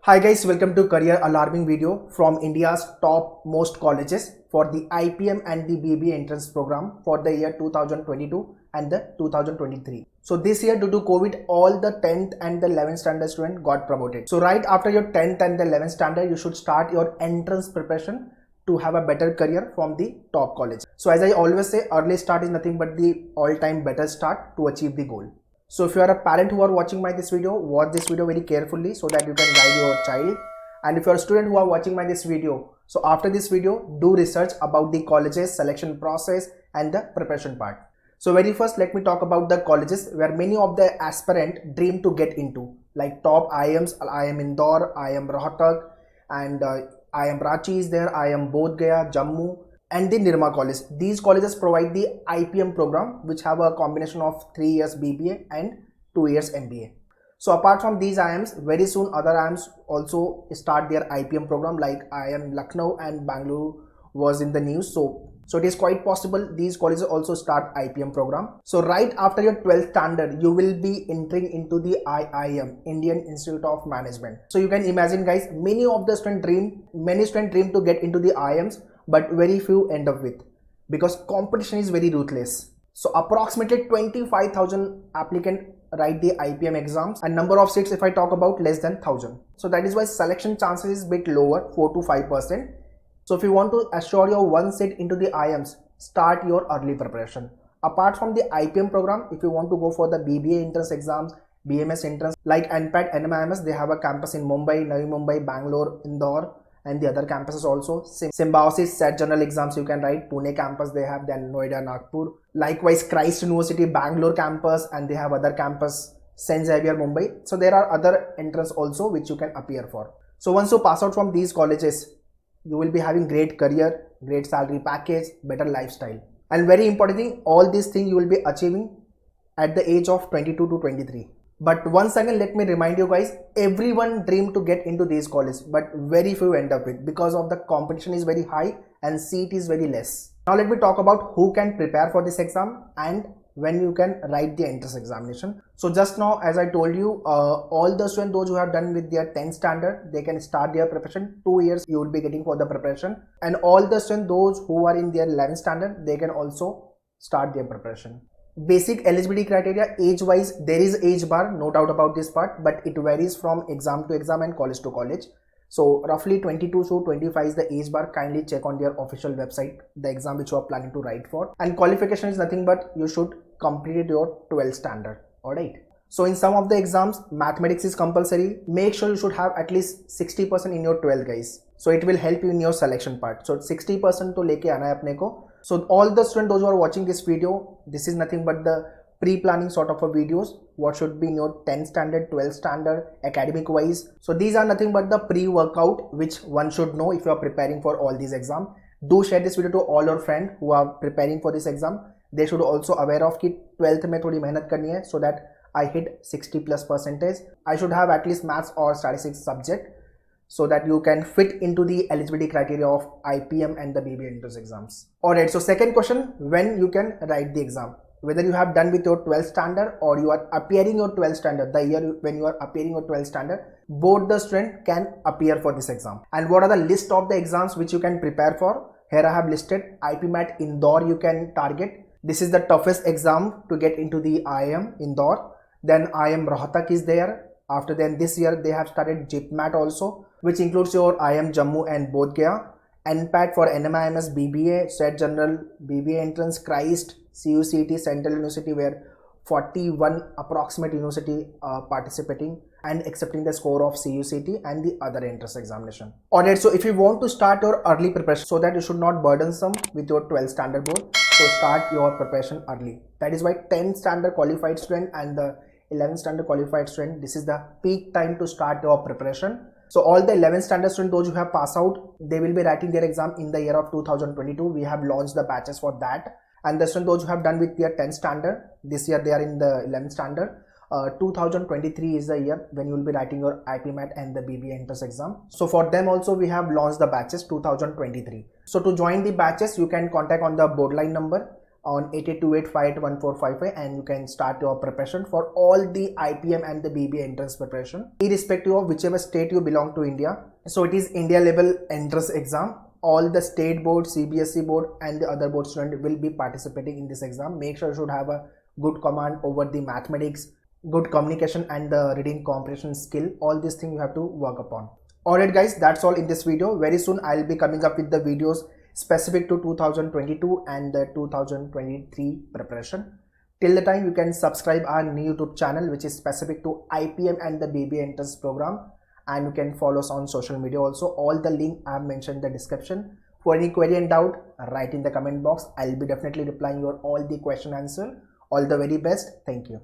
Hi guys, welcome to Career Alarming video from India's top most colleges for the IPM and the BBA entrance program for the year 2022 and the 2023. So this year due to COVID, all the 10th and the 11th standard student got promoted. So right after your 10th and the 11th standard, you should start your entrance preparation to have a better career from the top college. So as I always say, early start is nothing but the all-time better start to achieve the goal. So if you are a parent who are watching this video, watch this video very carefully so that you can guide your child. And if you are a student who are watching this video, so after this video, do research about the colleges, selection process and the preparation part. So very first, let me talk about the colleges where many of the aspirant dream to get into, like top IIMs, IIM Indore, IIM Rohtak, and IIM Ranchi is there, IIM Bodh Gaya, Jammu, and the Nirma College. These colleges provide the IPM program, which have a combination of 3 years BBA and 2 years MBA. So apart from these IIMs, very soon other IIMs also start their IPM program, like IIM Lucknow and Bangalore was in the news. So it is quite possible these colleges also start IPM program. So right after your 12th standard, you will be entering into the IIM, Indian Institute of Management. So you can imagine guys, many students dream to get into the IIMs, but very few end up with, because competition is very ruthless. So approximately 25,000 applicants write the IPM exams, and number of seats, if I talk about, less than 1,000. So that is why selection chances is bit lower, 4 to 5%. So if you want to assure your one seat into the IIMs, start your early preparation. Apart from the IPM program, if you want to go for the BBA entrance exams, BMS entrance, like NPAT, NMIMS, they have a campus in Mumbai, Navi Mumbai, Bangalore, Indore, and the other campuses also. Symbiosis set general exams you can write, Pune campus they have, then Noida, Nagpur. Likewise, Christ University, Bangalore campus, and they have other campus, St. Xavier, Mumbai. So there are other entrance also which you can appear for. So once you pass out from these colleges, you will be having great career, great salary package, better lifestyle. And very important thing, all these things you will be achieving at the age of 22 to 23. But once again, let me remind you guys, everyone dream to get into these colleges, but very few end up with, because of the competition is very high and seat is very less. Now let me talk about who can prepare for this exam and when you can write the entrance examination. So just now, as I told you, all the students, those who have done with their 10th standard, they can start their preparation. 2 years you will be getting for the preparation. And all the students, those who are in their 11th standard, they can also start their preparation. Basic eligibility criteria, age wise, there is age bar, no doubt about this part, but it varies from exam to exam and college to college. So roughly 22 to 25 is the age bar. Kindly check on their official website the exam which you are planning to write for. And qualification is nothing but you should complete your 12th standard. Alright. So in some of the exams, mathematics is compulsory. Make sure you should have at least 60% in your 12th guys. So it will help you in your selection part. So 60% to leke aana hai apne ko. So all the students, those who are watching this video, this is nothing but the pre-planning sort of a videos, what should be in your 10th standard, 12th standard, academic wise. So these are nothing but the pre-workout which one should know if you are preparing for all these exams. Do share this video to all your friends who are preparing for this exam. They should also aware of कि 12th में थोड़ी मेहनत करनी है, so that I hit 60+%. I should have at least maths or statistics subject, so that you can fit into the eligibility criteria of IPM and the BBA entrance exams. Alright, so second question, when you can write the exam. Whether you have done with your 12th standard or you are appearing your 12th standard, the year when you are appearing your 12th standard, both the student can appear for this exam. And what are the list of the exams which you can prepare for? Here I have listed IPMAT Indore you can target. This is the toughest exam to get into the IIM Indore. Then IIM Rohtak is there. After then this year they have started JIPMAT also, which includes your IIM Jammu and Bodh Gaya. NPAT for NMIMS BBA, State General, BBA Entrance, Christ, CUCT, Central University, where 41 approximate university participating and accepting the score of CUCT and the other entrance examination. Alright, so if you want to start your early preparation so that you should not burdensome with your 12th standard board, so start your preparation early. That is why 10th standard qualified student and the 11th standard qualified student, this is the peak time to start your preparation. So all the 11th standard students, those who have passed out, they will be writing their exam in the year of 2022. We have launched the batches for that. And the students, those who have done with their 10th standard, this year they are in the 11th standard. 2023 is the year when you will be writing your IPMAT and the BBA entrance exam. So for them also we have launched the batches 2023. So to join the batches, you can contact on the board line number. on 8828581455 and you can start your preparation for all the IPM and the BBA entrance preparation irrespective of whichever state you belong to India. So it is India level entrance exam. All the state board, CBSE board and the other board student will be participating in this exam. Make sure you should have a good command over the mathematics, good communication and the reading comprehension skill. All these things you have to work upon. Alright guys, that's all in this video. Very soon I'll be coming up with the videos specific to 2022 and the 2023 preparation. Till the time, you can subscribe our new YouTube channel which is specific to IPM and the BBA entrance program, and you can follow us on social media also. All the link I have mentioned in the description. For any query and doubt, write in the comment box. I'll be definitely replying your all the question answer. All the very best. Thank you.